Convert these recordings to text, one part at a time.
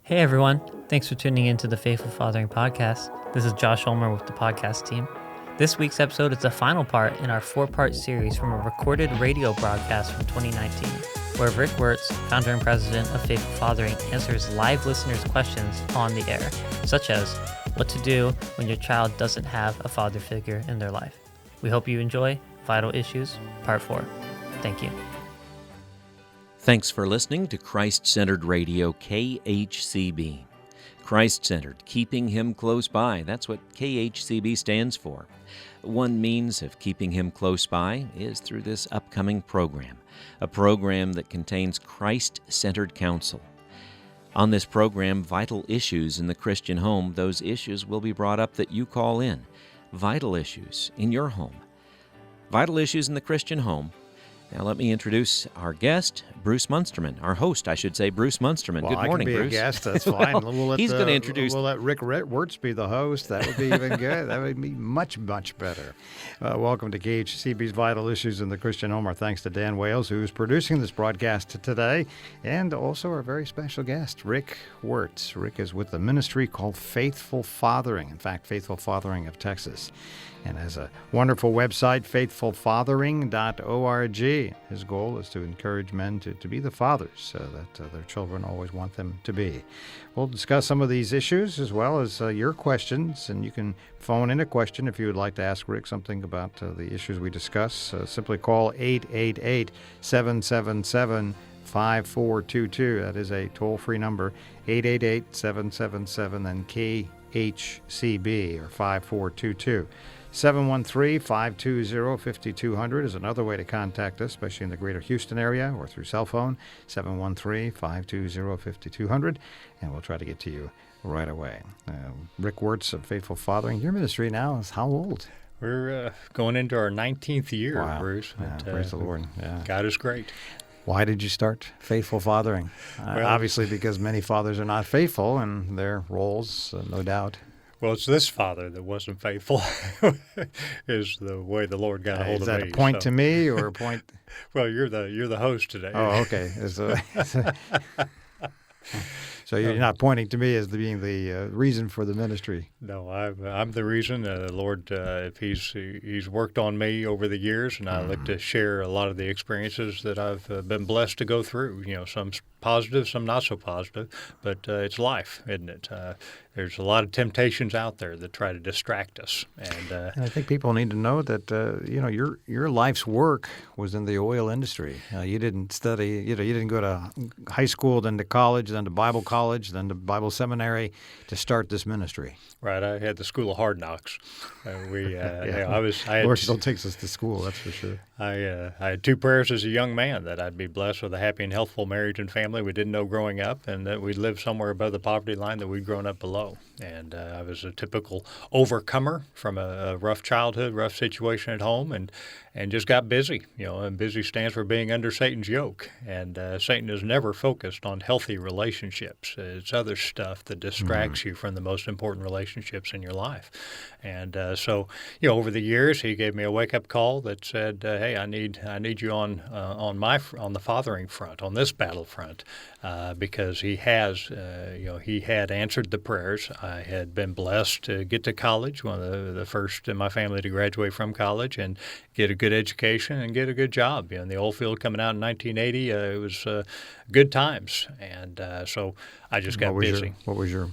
Hey everyone, thanks for tuning in to the Faithful Fathering Podcast. This is Josh Ulmer with the podcast team. This week's episode is the final part in our 4-part series from a recorded radio broadcast from 2019, where Rick Wertz, founder and president of Faithful Fathering, answers live listeners' questions on the air, such as what to do when your child doesn't have a father figure in their life. We hope you enjoy Vital Issues, Part 4. Thank you. Thanks for listening to Christ-Centered Radio, KHCB. Christ-Centered, keeping Him close by. That's what KHCB stands for. One means of keeping Him close by is through this upcoming program, a program that contains Christ-centered counsel. On this program, vital issues in the Christian home, those issues will be brought up that you call in. Vital issues in your home. Vital issues in the Christian home. Now let me introduce our guest, Bruce Munsterman. Our host, I should say, Bruce Munsterman. Well, Good morning, Bruce. I can be a guest, that's fine. He's going to introduce... We'll let Rick Wertz be the host. That would be even good. That would be much, much better. Welcome to KHCB's Vital Issues in the Christian Home. Our thanks to Dan Wales, who's producing this broadcast today, and also our very special guest, Rick Wertz. Rick is with the ministry called Faithful Fathering. In fact, Faithful Fathering of Texas. And has a wonderful website, faithfulfathering.org. His goal is to encourage men to be the fathers that their children always want them to be. We'll discuss some of these issues as well as your questions, and you can phone in a question if you would like to ask Rick something about the issues we discuss. Simply call 888-777-5422. That is a toll-free number, 888-777 and KHCB, or 5422. 713-520-5200 is another way to contact us, especially in the greater Houston area or through cell phone, 713-520-5200, and we'll try to get to you right away. Rick Wertz of Faithful Fathering, your ministry now is how old? We're going into our 19th year, wow. Bruce. Yeah, praise the Lord. Yeah. God is great. Why did you start Faithful Fathering? Obviously because many fathers are not faithful in their roles, no doubt. Well, it's this father that wasn't faithful is the way the Lord got a hold of me. Is that a point to me or a point? Well, you're the host today. Oh, okay. So you're not pointing to me as being the reason for the ministry. No, I'm the reason. The Lord, if He's worked on me over the years, and I look to share a lot of the experiences that I've been blessed to go through. You know, some positive, some not so positive, but it's life, isn't it? There's a lot of temptations out there that try to distract us, and I think people need to know that your life's work was in the oil industry. You didn't study, you didn't go to high school, then to college, then to Bible college, then to Bible seminary to start this ministry. Right, I had the School of Hard Knocks. Lord still takes us to school, that's for sure. I had 2 prayers as a young man that I'd be blessed with a happy and healthful marriage and family we didn't know growing up, and that we'd live somewhere above the poverty line that we'd grown up below. And I was a typical overcomer from a rough childhood, rough situation at home, and just got busy. And busy stands for being under Satan's yoke. And Satan is never focused on healthy relationships. It's other stuff that distracts you from the most important relationships in your life. And so over the years, he gave me a wake-up call that said, "Hey, I need you on the fathering front, on this battlefront." Because he had answered the prayers. I had been blessed to get to college, one of the first in my family to graduate from college and get a good education and get a good job. In the oil field coming out in 1980, it was good times. And so I just got busy. What was your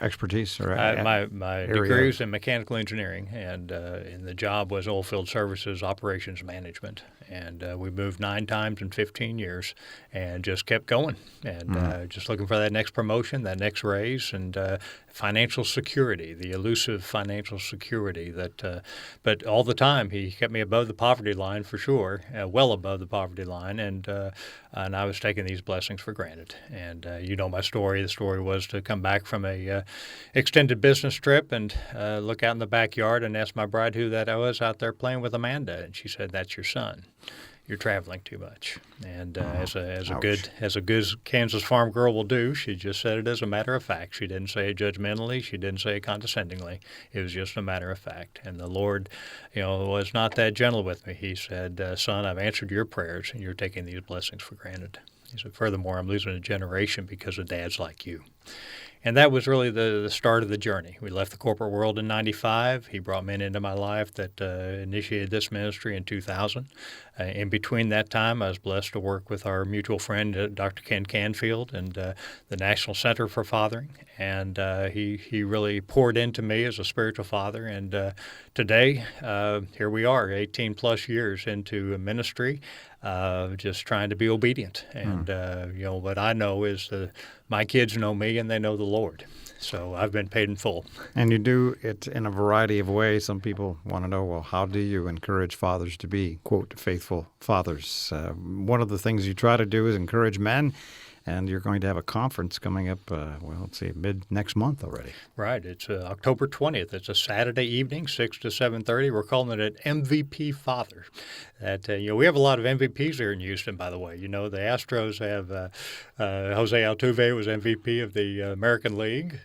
expertise? Or my degree was in mechanical engineering, and the job was oilfield services operations management. And we moved 9 times in 15 years and just kept going and just looking for that next promotion, that next raise, and financial security, the elusive financial security but all the time he kept me above the poverty line for sure, well above the poverty line, and I was taking these blessings for granted. And my story. The story was to come back from a extended business trip and look out in the backyard and ask my bride who that was out there playing with Amanda, and she said, "That's your son. You're traveling too much." And as a good Kansas farm girl will do, she just said it as a matter of fact. She didn't say it judgmentally. She didn't say it condescendingly. It was just a matter of fact. And the Lord, was not that gentle with me. He said, "Son, I've answered your prayers, and you're taking these blessings for granted." He said, furthermore, I'm losing a generation because of dads like you. And that was really the start of the journey. We left the corporate world in 95. He brought men into my life that initiated this ministry in 2000. In between that time, I was blessed to work with our mutual friend, Dr. Ken Canfield, and the National Center for Fathering. And he really poured into me as a spiritual father. And today, here we are, 18-plus years into ministry, just trying to be obedient. And, what I know is my kids know me and they know the Lord. So I've been paid in full. And you do it in a variety of ways. Some people want to know, well, how do you encourage fathers to be, quote, faithful fathers? One of the things you try to do is encourage men. And you're going to have a conference coming up, let's see, mid-next month already. Right. It's October 20th. It's a Saturday evening, 6 to 7:30. We're calling it an MVP Father. We have a lot of MVPs here in Houston, by the way. The Astros have Jose Altuve was MVP of the American League.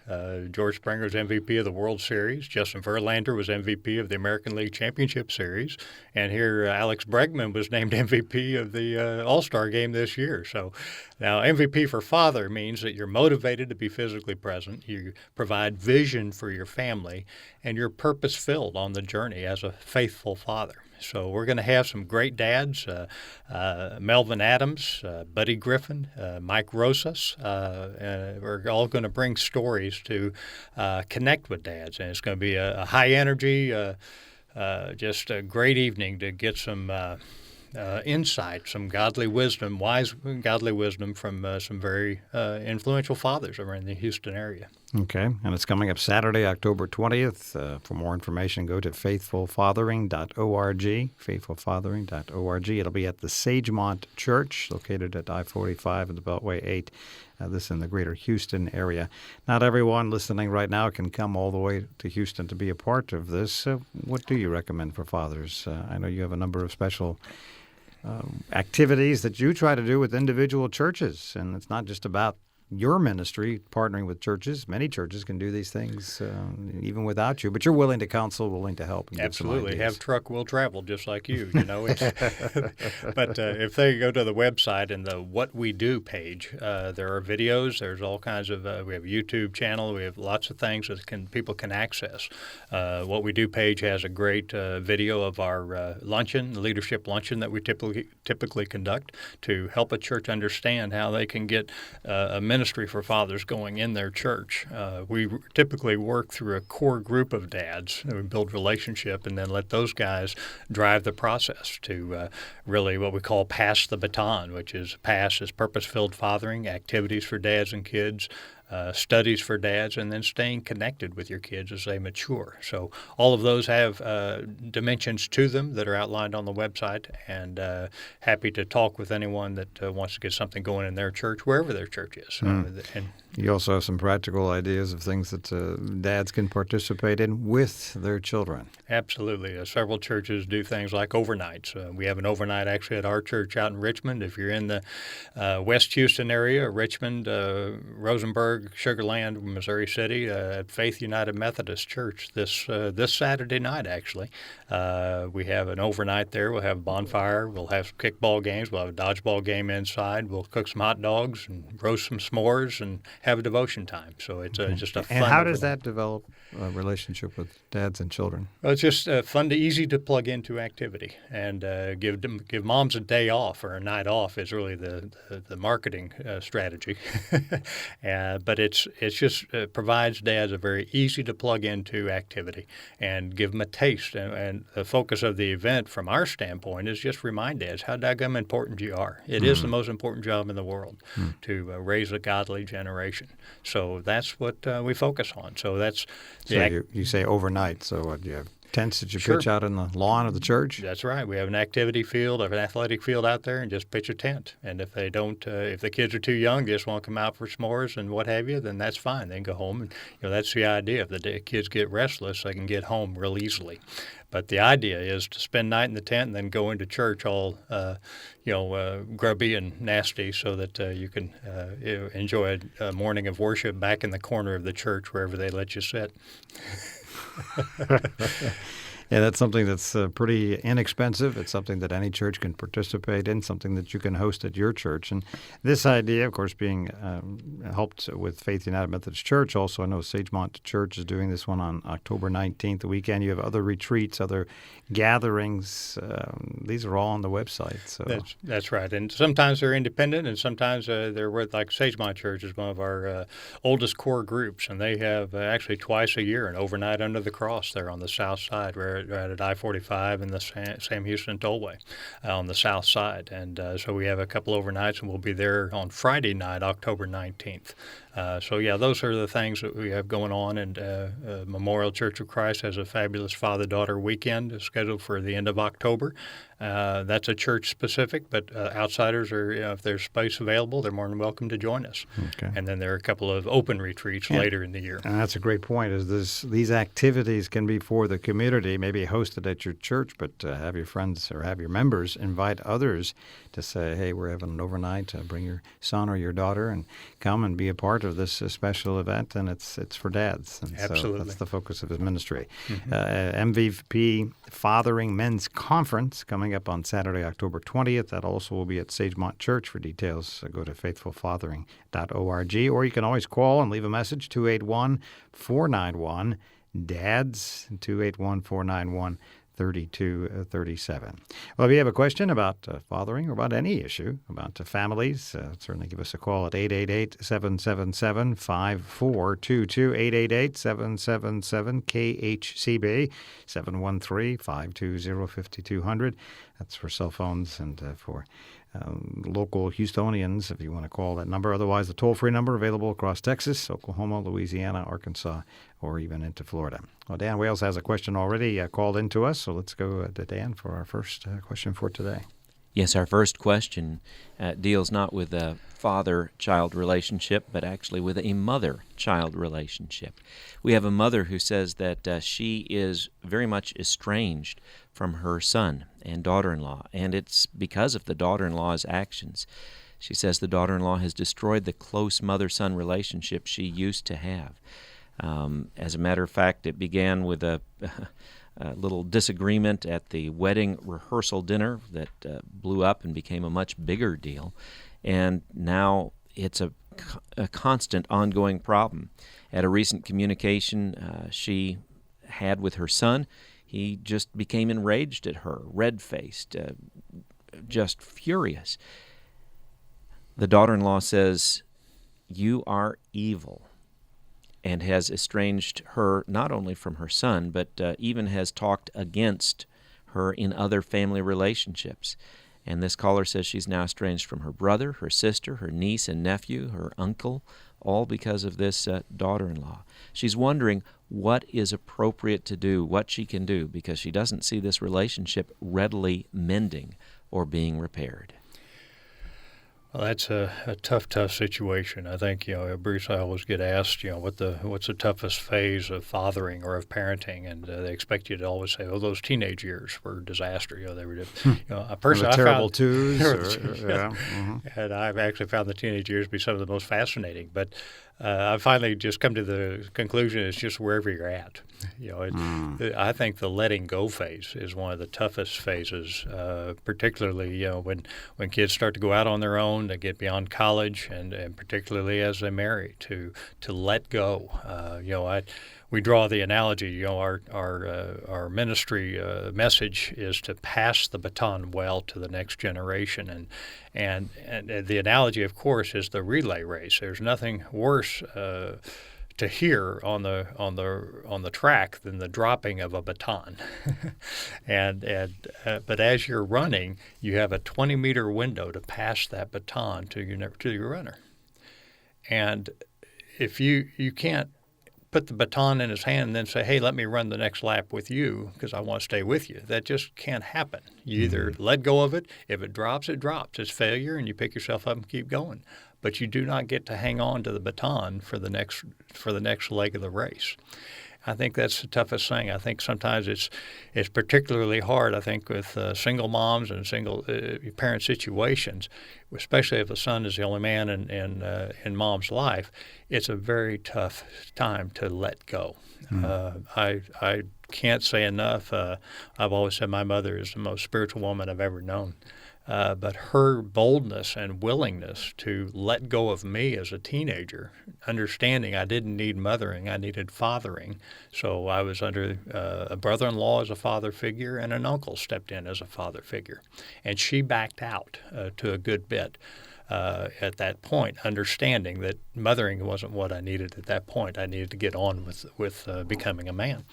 George Springer was MVP of the World Series. Justin Verlander was MVP of the American League Championship Series. And here, Alex Bregman was named MVP of the All-Star Game this year. So now MVP for father means that you're motivated to be physically present, you provide vision for your family, and you're purpose-filled on the journey as a faithful father. So we're going to have some great dads, Melvin Adams, Buddy Griffin, Mike Rosas. We're all going to bring stories to connect with dads, and it's going to be a high energy, just a great evening to get some insight, some godly wisdom, wise godly wisdom from some very influential fathers around the Houston area. Okay, and it's coming up Saturday, October 20th. For more information, go to faithfulfathering.org, faithfulfathering.org. It'll be at the Sagemont Church, located at I-45 and the Beltway 8, this in the greater Houston area. Not everyone listening right now can come all the way to Houston to be a part of this. What do you recommend for fathers? I know you have a number of special activities that you try to do with individual churches, and it's not just about your ministry partnering with churches. Many churches can do these things even without you, but you're willing to counsel, willing to help. And Absolutely. Give some ideas. Have truck will travel just like you, But if they go to the website and the What We Do page, there are videos. There's all kinds of, we have a YouTube channel. We have lots of things that people can access. What We Do page has a great video of our luncheon, leadership luncheon that we typically conduct to help a church understand how they can get a ministry for fathers going in their church. We typically work through a core group of dads. We build relationship and then let those guys drive the process to really what we call pass the baton, which is pass is purpose-filled fathering, activities for dads and kids, studies for dads, and then staying connected with your kids as they mature. So all of those have dimensions to them that are outlined on the website, and happy to talk with anyone that wants to get something going in their church, wherever their church is. And you also have some practical ideas of things that dads can participate in with their children. Absolutely. Several churches do things like overnights. We have an overnight actually at our church out in Richmond. If you're in the West Houston area, Richmond, Rosenberg, Sugar Land, Missouri City, at Faith United Methodist Church this Saturday night, actually. We have an overnight there. We'll have a bonfire. We'll have some kickball games. We'll have a dodgeball game inside. We'll cook some hot dogs and roast some s'mores and have a devotion time. So it's just a fun. And how does that develop a relationship with dads and children? Well, it's just fun to easy to plug into activity, and give moms a day off or a night off is really the marketing strategy. But it just provides dads a very easy to plug into activity and give them a taste. And the focus of the event from our standpoint is just remind dads how daggum important you are. It is the most important job in the world to raise a godly generation. So that's what we focus on. So that's you say overnight. So you have tents that you pitch out in the lawn of the church? That's right. We have an activity field, an athletic field out there, and just pitch a tent. And if they don't, if the kids are too young, they just want to come out for s'mores and what have you, then that's fine. They can go home. And that's the idea. If the kids get restless, they can get home real easily. But the idea is to spend night in the tent and then go into church all, grubby and nasty, so that you can enjoy a morning of worship back in the corner of the church wherever they let you sit. Yeah, that's something that's pretty inexpensive. It's something that any church can participate in, something that you can host at your church. And this idea, of course, being helped with Faith United Methodist Church. Also, I know Sagemont Church is doing this one on October 19th, the weekend. You have other retreats, other gatherings. These are all on the website. So That's right. And sometimes they're independent, and sometimes they're with, like Sagemont Church is one of our oldest core groups, and they have actually twice a year an overnight under the cross there on the south side. We're right at I-45 and the Sam Houston Tollway on the south side. And so we have a couple overnights, and we'll be there on Friday night, October 19th. Those are the things that we have going on. And Memorial Church of Christ has a fabulous Father-Daughter weekend scheduled for the end of October. That's a church specific, but outsiders are, if there's space available, they're more than welcome to join us. Okay. And then there are a couple of open retreats later in the year. And that's a great point. These activities can be for the community, maybe hosted at your church, but have your friends or have your members invite others to say, hey, we're having an overnight. Bring your son or your daughter and come and be a part of this special event, and it's for dads. And Absolutely. So that's the focus of his ministry. Mm-hmm. MVP Fathering Men's Conference coming up on Saturday, October 20th. That also will be at Sagemont Church. For details, go to faithfulfathering.org, or you can always call and leave a message, 281-491-DADS, 281-491-3237. Well, if you have a question about fathering or about any issue, about families, certainly give us a call at 888-777-5422, 888-777-KHCB, 713-520-5200. That's for cell phones and for local Houstonians, if you want to call that number. Otherwise, the toll-free number available across Texas, Oklahoma, Louisiana, Arkansas, or even into Florida. Well, Dan Wales has a question already called into us, so let's go to Dan for our first question for today. Yes, our first question deals not with a father-child relationship, but actually with a mother-child relationship. We have a mother who says that she is very much estranged from her son and daughter-in-law, and it's because of the daughter-in-law's actions. She says the daughter-in-law has destroyed the close mother-son relationship she used to have. As a matter of fact, it began with a little disagreement at the wedding rehearsal dinner that blew up and became a much bigger deal. And now it's a constant ongoing problem. At a recent communication she had with her son, he just became enraged at her, red-faced, just furious. The daughter-in-law says, "You are evil," and has estranged her not only from her son, but even has talked against her in other family relationships. And this caller says she's now estranged from her brother, her sister, her niece and nephew, her uncle, all because of this daughter-in-law. She's wondering what is appropriate to do, what she can do, because she doesn't see this relationship readily mending or being repaired. Well, that's a tough situation. I think, Bruce, I always get asked, what's the toughest phase of fathering or of parenting, and they expect you to always say, "Oh, those teenage years were a disaster." They were, personally, terrible twos. And I've actually found the teenage years to be some of the most fascinating. But I've finally just come to the conclusion it's just wherever you're at. I think the letting go phase is one of the toughest phases, particularly when kids start to go out on their own, they get beyond college, and particularly as they marry, to let go. We draw the analogy. Our ministry message is to pass the baton well to the next generation, and the analogy, of course, is the relay race. There's nothing worse to hear on the track than the dropping of a baton. But as you're running, you have a 20-meter window to pass that baton to your runner. And if you can't put the baton in his hand and then say, "Hey, let me run the next lap with you because I want to stay with you," that just can't happen. You either let go of it. If it drops, it drops. It's failure, and you pick yourself up and keep going. But you do not get to hang on to the baton for the next leg of the race. I think that's the toughest thing. I think sometimes it's particularly hard, I think, with single moms and single parent situations, especially if a son is the only man in mom's life. It's a very tough time to let go. I can't say enough. I've always said my mother is the most spiritual woman I've ever known. But her boldness and willingness to let go of me as a teenager, understanding I didn't need mothering, I needed fathering. So I was under a brother-in-law as a father figure, and an uncle stepped in as a father figure. And she backed out to a good bit at that point, understanding that mothering wasn't what I needed at that point. I needed to get on with becoming a man.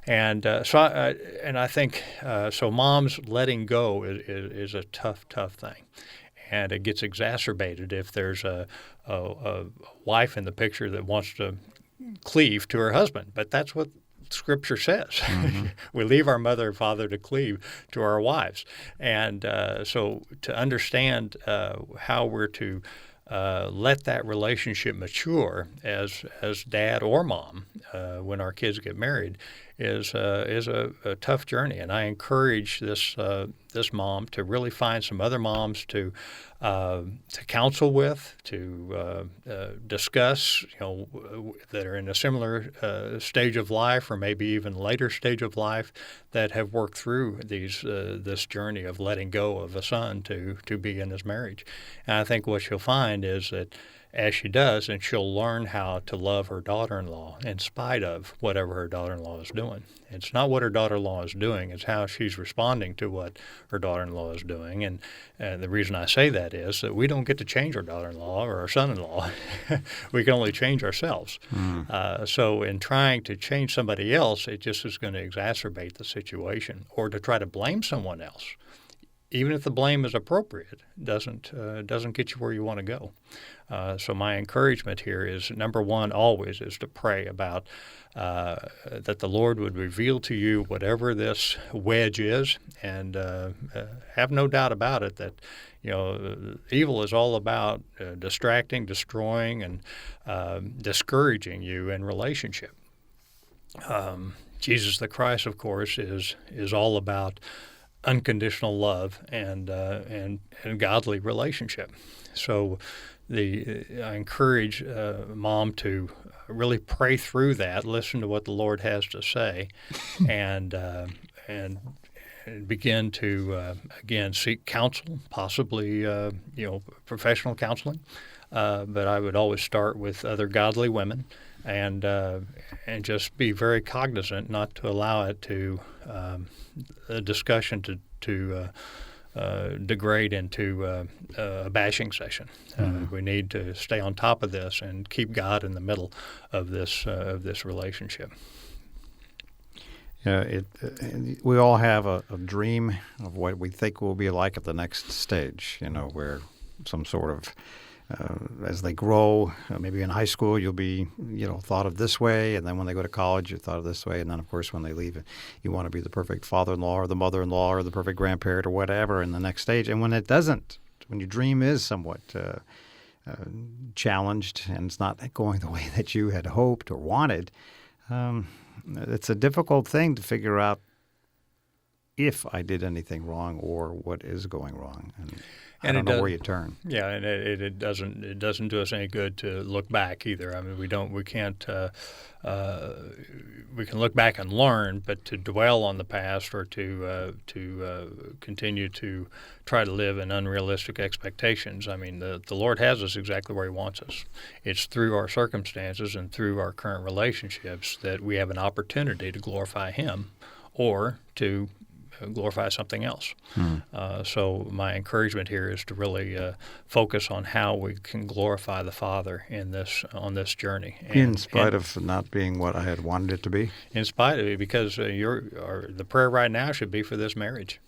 And I think mom's letting go is a tough thing. And it gets exacerbated if there's a wife in the picture that wants to cleave to her husband. But that's what Scripture says. Mm-hmm. We leave our mother and father to cleave to our wives. And so to understand how we're to let that relationship mature as dad or mom when our kids get married is a tough journey. And I encourage this mom to really find some other moms to counsel with, to discuss, that are in a similar stage of life or maybe even later stage of life that have worked through this journey of letting go of a son to be in his marriage. And I think what she'll find is that as she does, and she'll learn how to love her daughter-in-law in spite of whatever her daughter-in-law is doing. It's not what her daughter-in-law is doing, it's how she's responding to what her daughter-in-law is doing. And the reason I say that is that we don't get to change our daughter-in-law or our son-in-law. We can only change ourselves. So in trying to change somebody else, it just is going to exacerbate the situation. Or to try to blame someone else, even if the blame is appropriate, doesn't get you where you want to go. So my encouragement here is, number one, always is to pray about that the Lord would reveal to you whatever this wedge is, and have no doubt about it that evil is all about distracting, destroying, and discouraging you in relationship. Jesus the Christ, of course, is all about unconditional love and godly relationship. So I encourage mom to really pray through that, listen to what the Lord has to say, and begin to again seek counsel, possibly professional counseling. But I would always start with other godly women, and just be very cognizant not to allow it to a discussion to degrade into a bashing session. We need to stay on top of this and keep God in the middle of this relationship. We all have a dream of what we think will be like at the next stage, where some sort of as they grow, maybe in high school, you'll be, thought of this way, and then when they go to college, you're thought of this way, and then, of course, when they leave, you want to be the perfect father-in-law or the mother-in-law or the perfect grandparent or whatever in the next stage. And when it doesn't, when your dream is somewhat challenged and it's not going the way that you had hoped or wanted, it's a difficult thing to figure out if I did anything wrong or what is going wrong. And I don't know where you turn. Yeah, and it doesn't do us any good to look back either. I mean, we can't. We can look back and learn, but to dwell on the past or to continue to try to live in unrealistic expectations. I mean, the Lord has us exactly where He wants us. It's through our circumstances and through our current relationships that we have an opportunity to glorify Him, or to glorify something else. So my encouragement here is to really focus on how we can glorify the Father on this journey. In spite of not being what I had wanted it to be? In spite of it, because the prayer right now should be for this marriage.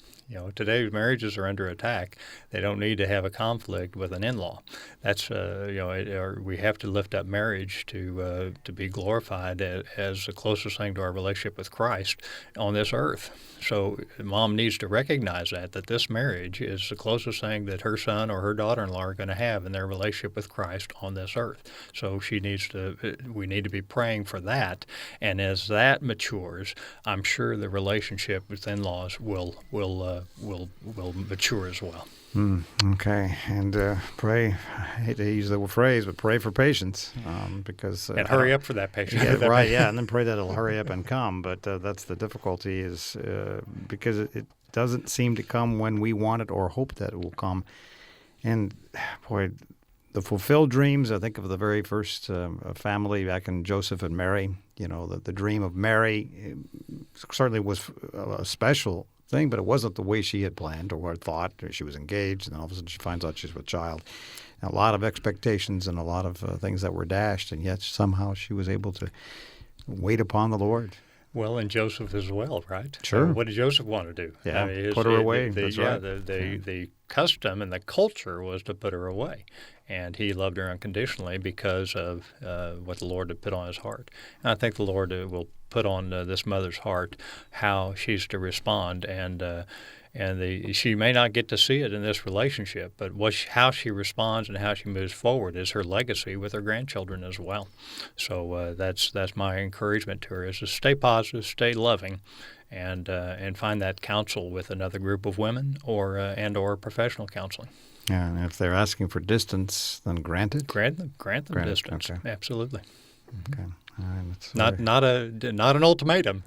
Today's marriages are under attack. They don't need to have a conflict with an in-law. That's we have to lift up marriage to be glorified as the closest thing to our relationship with Christ on this earth. So mom needs to recognize that this marriage is the closest thing that her son or her daughter-in-law are going to have in their relationship with Christ on this earth. So we need to be praying for that. And as that matures, I'm sure the relationship with in-laws will mature as well. Okay, and pray. I hate to use the phrase, but pray for patience, because and hurry up for that patience. Yeah, right. Yeah, and then pray that it'll hurry up and come. But that's the difficulty, is because it doesn't seem to come when we want it or hope that it will come. And boy, the fulfilled dreams. I think of the very first family back in Joseph and Mary. The dream of Mary certainly was a special thing, but it wasn't the way she had planned or thought. She was engaged, and all of a sudden she finds out she's with child. And a lot of expectations and a lot of things that were dashed, and yet somehow she was able to wait upon the Lord. Well, and Joseph as well, right? Sure. What did Joseph want to do? Yeah, put her away. That's right. The custom and the culture was to put her away. And he loved her unconditionally because of what the Lord had put on his heart. And I think the Lord will put on this mother's heart how she's to respond. And she may not get to see it in this relationship, but how she responds and how she moves forward is her legacy with her grandchildren as well. So that's my encouragement to her, is to stay positive, stay loving, and find that counsel with another group of women or professional counseling. Yeah, and if they're asking for distance, then grant it. Grant them distance. Okay. Absolutely. Okay. All right, not an ultimatum.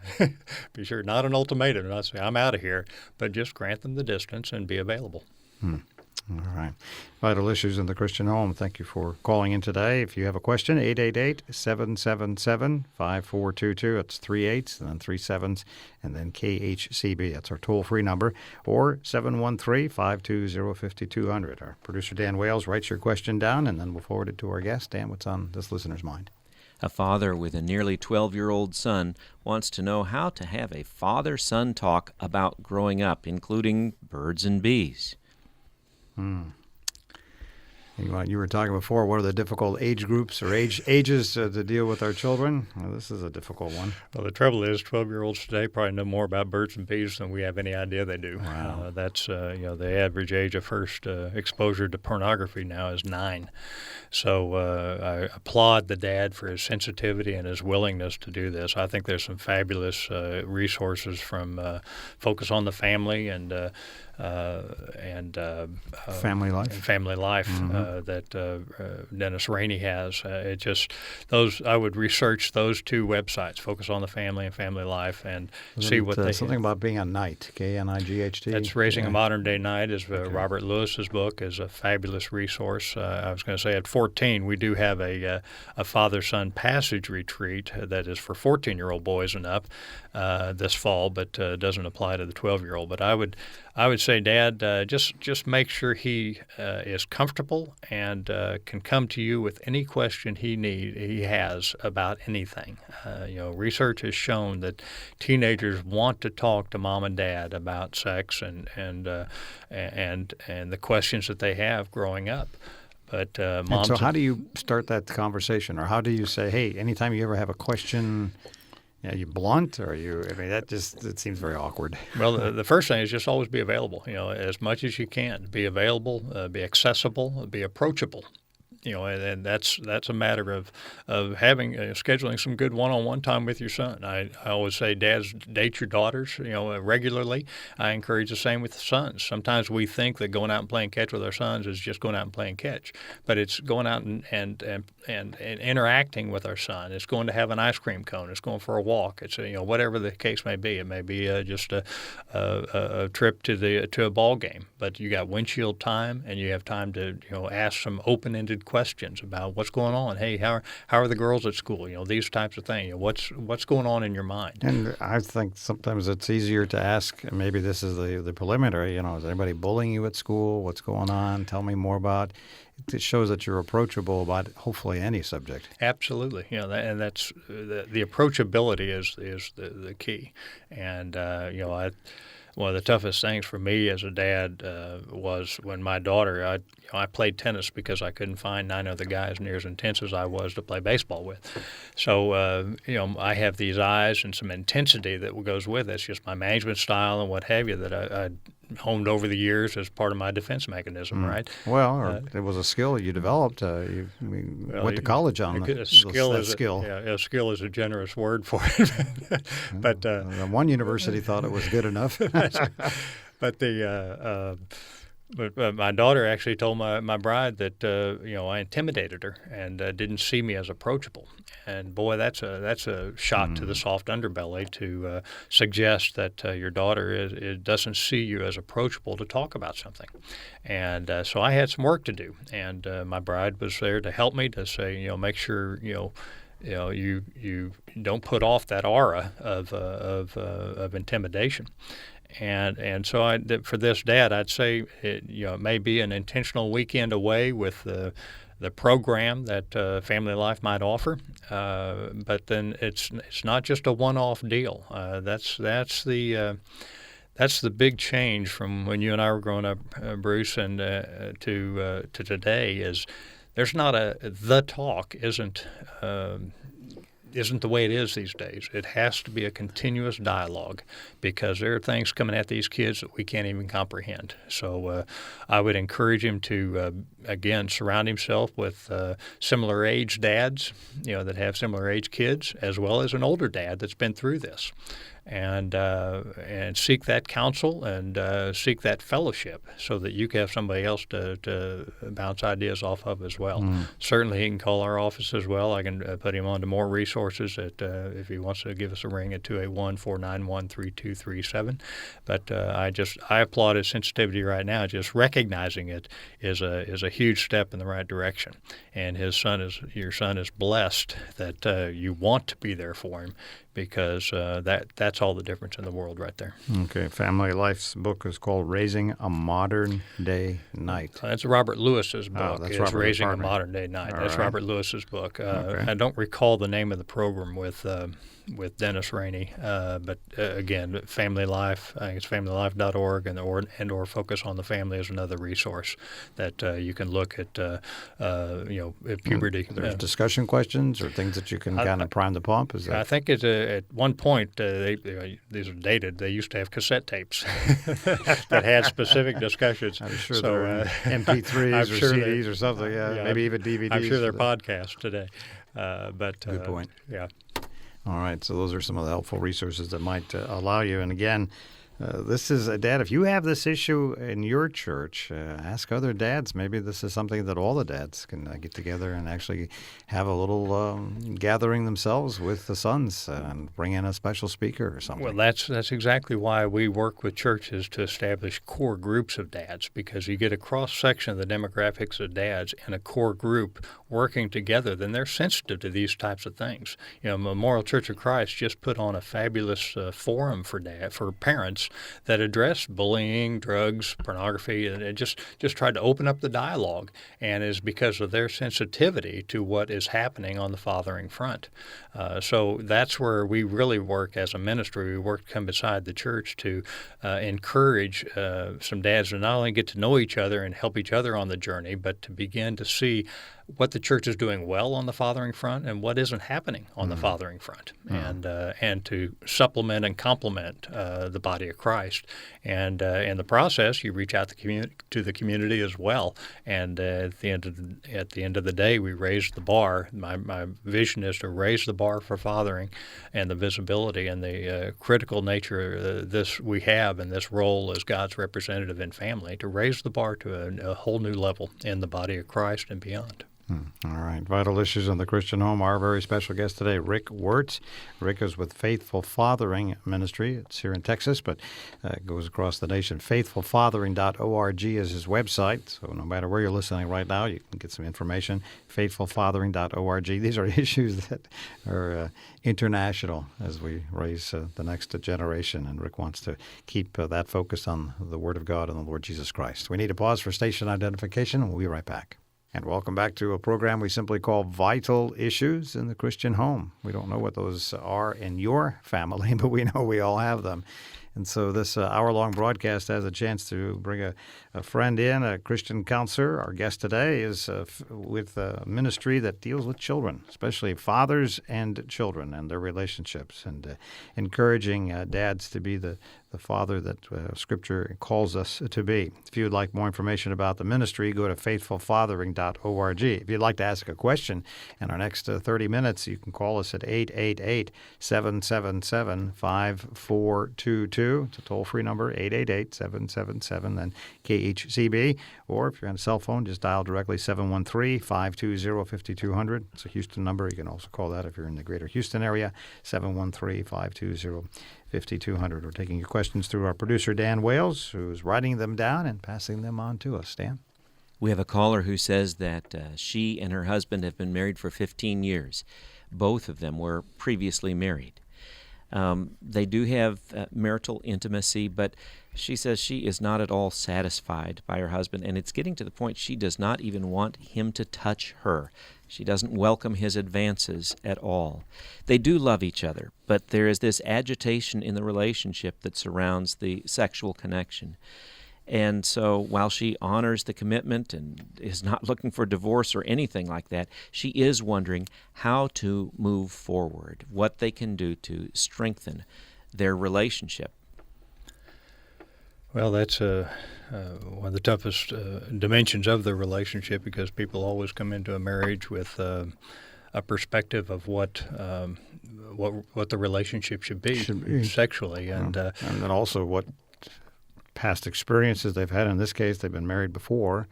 Be sure, not an ultimatum. Not say I'm out of here, but just grant them the distance and be available. All right. Vital Issues in the Christian Home. Thank you for calling in today. If you have a question, 888-777-5422. It's 3 8s and then 3 7s and then KHCB. That's our toll-free number. Or 713-520-5200. Our producer, Dan Wales, writes your question down, and then we'll forward it to our guest. Dan, what's on this listener's mind? A father with a nearly 12-year-old son wants to know how to have a father-son talk about growing up, including birds and bees. You were talking before, what are the difficult age groups or ages to deal with our children? Well, this is a difficult one. Well, the trouble is 12-year-olds today probably know more about birds and bees than we have any idea they do. Wow. That's the average age of first exposure to pornography now is 9. So I applaud the dad for his sensitivity and his willingness to do this. I think there's some fabulous resources from Focus on the Family and Family Life. Family Life that Dennis Rainey has. I would research those two websites, Focus on the Family and Family Life, and see what they something about being a knight, K-N-I-G-H-T. That's Raising a Modern Day Knight is Robert Lewis's book, is a fabulous resource. I was going to say at 14 we do have a father-son passage retreat that is for 14-year-old boys and up this fall, but doesn't apply to the 12-year-old. But I would say, Dad, just make sure he is comfortable and can come to you with any question he has about anything. Research has shown that teenagers want to talk to mom and dad about sex and the questions that they have growing up. But so how do you start that conversation, or how do you say, hey, anytime you ever have a question? Are you blunt, or it seems very awkward. Well, the first thing is just always be available, as much as you can. Be available, be accessible, be approachable. And that's a matter of having scheduling some good one-on-one time with your son. I always say, dads, date your daughters, regularly. I encourage the same with the sons. Sometimes we think that going out and playing catch with our sons is just going out and playing catch, but it's going out and interacting with our son. It's going to have an ice cream cone. It's going for a walk. It's whatever the case may be. It may be just a trip to a ball game, but you got windshield time and you have time to ask some open-ended questions about what's going on. Hey, how are the girls at school? These types of things. What's going on in your mind? And I think sometimes it's easier to ask. Maybe this is the preliminary. Is anybody bullying you at school? What's going on? Tell me more about. It shows that you're approachable about hopefully any subject. Absolutely, and that's the approachability is the key. And one of the toughest things for me as a dad was when my daughter, I played tennis because I couldn't find 9 other guys near as intense as I was to play baseball with. So, I have these eyes and some intensity that goes with it. It's just my management style and what have you that I honed over the years as part of my defense mechanism, right? Well, it was a skill you developed. You went to college on that skill. Yeah, skill is a generous word for it. But one university thought it was good enough. But my daughter actually told my bride that I intimidated her and didn't see me as approachable. And boy, that's a shot to the soft underbelly to suggest that your daughter doesn't see you as approachable to talk about something. And so I had some work to do, and my bride was there to help me to say, make sure you don't put off that aura of intimidation. And so for this dad, I'd say it may be an intentional weekend away with the program that Family Life might offer, but then it's not just a one-off deal. That's the big change from when you and I were growing up, Bruce, and to today. Is there's not the talk isn't the way it is these days. It has to be a continuous dialogue because there are things coming at these kids that we can't even comprehend. So I would encourage him to, again, surround himself with similar age dads, that have similar age kids, as well as an older dad that's been through this. And seek that counsel and seek that fellowship so that you can have somebody else to bounce ideas off of as well. Certainly he can call our office as well. I can put him on to more resources if he wants to give us a ring at 281-491-3237. But I applaud his sensitivity right now. Just recognizing it is a huge step in the right direction. And your son is blessed that you want to be there for him, because that's all the difference in the world right there. Okay. Family Life's book is called Raising a Modern Day Knight. That's Robert Lewis's book. That's It's Robert Raising a Department. Modern Day Knight. All That's right. Robert Lewis's book. Okay. I don't recall the name of the program with Dennis Rainey, but again, Family Life. I think it's familylife.org, and/or Focus on the Family is another resource that you can look at. Puberty. There's discussion questions or things that you can kind of prime the pump. Is that? I think at one point these are dated. They used to have cassette tapes that had specific discussions. I'm sure they're MP3s or CDs or something. Yeah, maybe even DVDs. I'm sure they're podcasts today. But good point. Yeah. All right, so those are some of the helpful resources that might allow you. And again, this is Dad, if you have this issue in your church, ask other dads. Maybe this is something that all the dads can get together and actually have a little gathering themselves with the sons and bring in a special speaker or something. Well, that's exactly why we work with churches to establish core groups of dads, because you get a cross-section of the demographics of dads in a core group working together, then they're sensitive to these types of things. Memorial Church of Christ just put on a fabulous forum for parents that address bullying, drugs, pornography, and it just tried to open up the dialogue, and is because of their sensitivity to what is happening on the fathering front. So that's where we really work as a ministry. We work to come beside the church to encourage some dads to not only get to know each other and help each other on the journey, but to begin to see what the church is doing well on the fathering front and what isn't happening on the fathering front, and to supplement and complement the body of Christ. And in the process, you reach out to the community as well. And at the end of the day, we raise the bar. My vision is to raise the bar for fathering and the visibility and the critical nature this we have in this role as God's representative in family, to raise the bar to a whole new level in the body of Christ and beyond. All right. Vital Issues in the Christian Home. Our very special guest today, Rick Wertz. Rick is with Faithful Fathering Ministry. It's here in Texas, but it goes across the nation. FaithfulFathering.org is his website. So no matter where you're listening right now, you can get some information. FaithfulFathering.org. These are issues that are international as we raise the next generation. And Rick wants to keep that focus on the Word of God and the Lord Jesus Christ. We need to pause for station identification, and we'll be right back. And welcome back to a program we simply call Vital Issues in the Christian Home. We don't know what those are in your family, but we know we all have them. And so this hour-long broadcast has a chance to bring a friend in, a Christian counselor. Our guest today is with a ministry that deals with children, especially fathers and children and their relationships, and encouraging dads to be the father that Scripture calls us to be. If you would like more information about the ministry, go to faithfulfathering.org. If you'd like to ask a question in our next 30 minutes, you can call us at 888-777-5422. It's a toll-free number, 888-777, then KHCB. Or if you're on a cell phone, just dial directly 713-520-5200. It's a Houston number. You can also call that if you're in the greater Houston area, 713-520-5200. We're taking your questions through our producer, Dan Wales, who's writing them down and passing them on to us. Dan? We have a caller who says that she and her husband have been married for 15 years. Both of them were previously married. They do have marital intimacy, but she says she is not at all satisfied by her husband, and it's getting to the point she does not even want him to touch her. She doesn't welcome his advances at all. They do love each other, but there is this agitation in the relationship that surrounds the sexual connection. And so while she honors the commitment and is not looking for divorce or anything like that, she is wondering how to move forward, what they can do to strengthen their relationship. Well, that's one of the toughest dimensions of the relationship, because people always come into a marriage with a perspective of what the relationship should be sexually, and then also what past experiences they've had. In this case, they've been married before,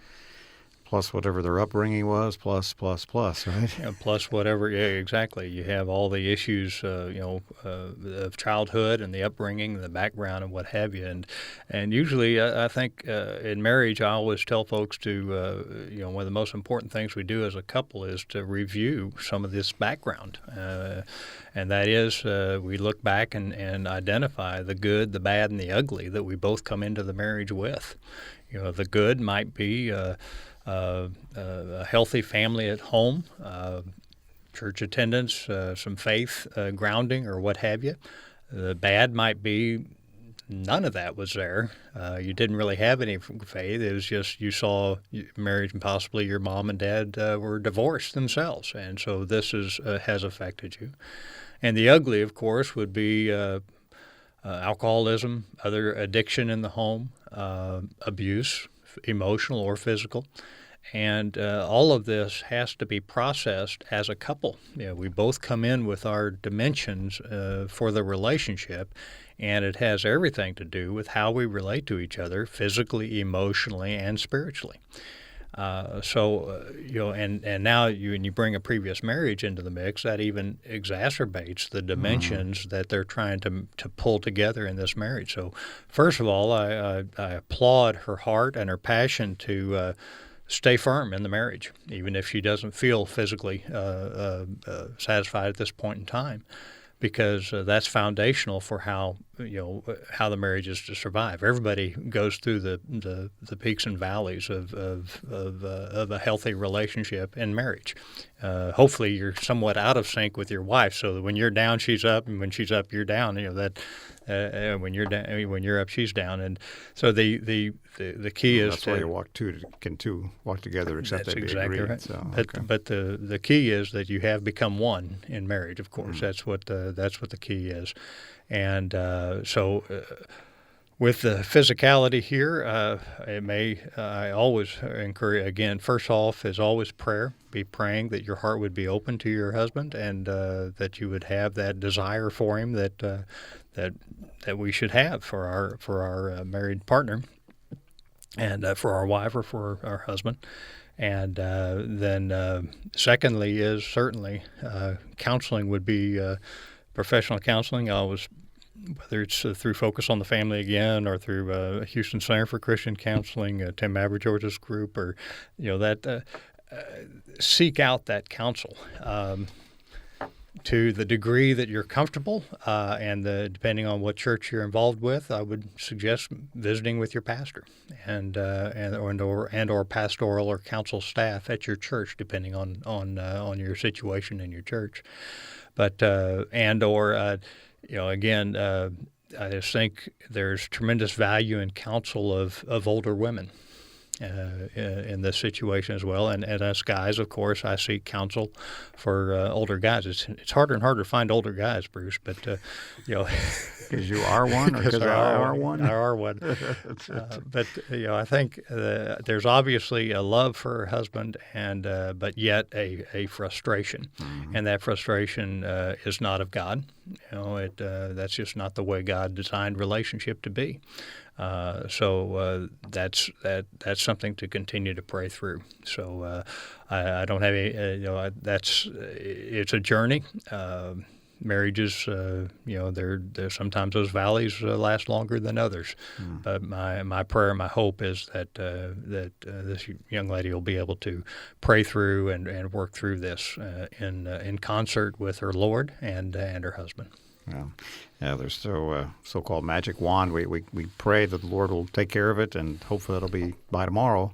plus whatever their upbringing was, plus, right? Yeah, plus whatever, yeah, exactly. You have all the issues, of childhood and the upbringing, the background, and what have you. And usually, I think in marriage, I always tell folks to, one of the most important things we do as a couple is to review some of this background. And that is, we look back and identify the good, the bad, and the ugly that we both come into the marriage with. The good might be a healthy family at home, church attendance, some faith grounding, or what have you. The bad might be none of that was there. You didn't really have any faith. It was just you saw marriage, and possibly your mom and dad were divorced themselves, and so this has affected you. And the ugly, of course, would be alcoholism, other addiction in the home, abuse, emotional or physical. And all of this has to be processed as a couple. We both come in with our dimensions for the relationship, and it has everything to do with how we relate to each other physically, emotionally, and spiritually. And now when you bring a previous marriage into the mix, that even exacerbates the dimensions that they're trying to pull together in this marriage. So first of all, I applaud her heart and her passion to stay firm in the marriage, even if she doesn't feel physically satisfied at this point in time, because that's foundational for how the marriage is to survive. Everybody goes through the peaks and valleys of a healthy relationship in marriage. Hopefully, you're somewhat out of sync with your wife, so that when you're down, she's up, and when she's up, you're down. When you're down, when you're up, she's down, and so the key is that's why you can two walk together, except they be exactly agreed. Right. So, but the key is that you have become one in marriage. Of course, that's what the key is, and with the physicality here, I always encourage, again, first off is always prayer. Be praying that your heart would be open to your husband, and that you would have that desire for him that we should have for our married partner, and for our wife or for our husband. And then secondly is certainly counseling would be professional counseling. Whether it's through Focus on the Family again, or through Houston Center for Christian Counseling, Tim Avergeorge's group, or seek out that counsel to the degree that you're comfortable, and depending on what church you're involved with, I would suggest visiting with your pastor or pastoral or counsel staff at your church, depending on your situation in your church. But I just think there's tremendous value in counsel of older women in this situation as well. And as guys, of course, I seek counsel for older guys. It's harder and harder to find older guys, Bruce, but, Because you are one, or because I are one? I are one. But, I think there's obviously a love for her husband, and but yet a frustration. Mm-hmm. And that frustration is not of God. That's just not the way God designed relationship to be. So that's something to continue to pray through. So I don't have any, it's a journey. Marriages, there's sometimes those valleys last longer than others. But my prayer, my hope is that this young lady will be able to pray through and work through this in concert with her Lord and her husband. Yeah, there's so-called magic wand. We pray that the Lord will take care of it, and hopefully it'll be by tomorrow.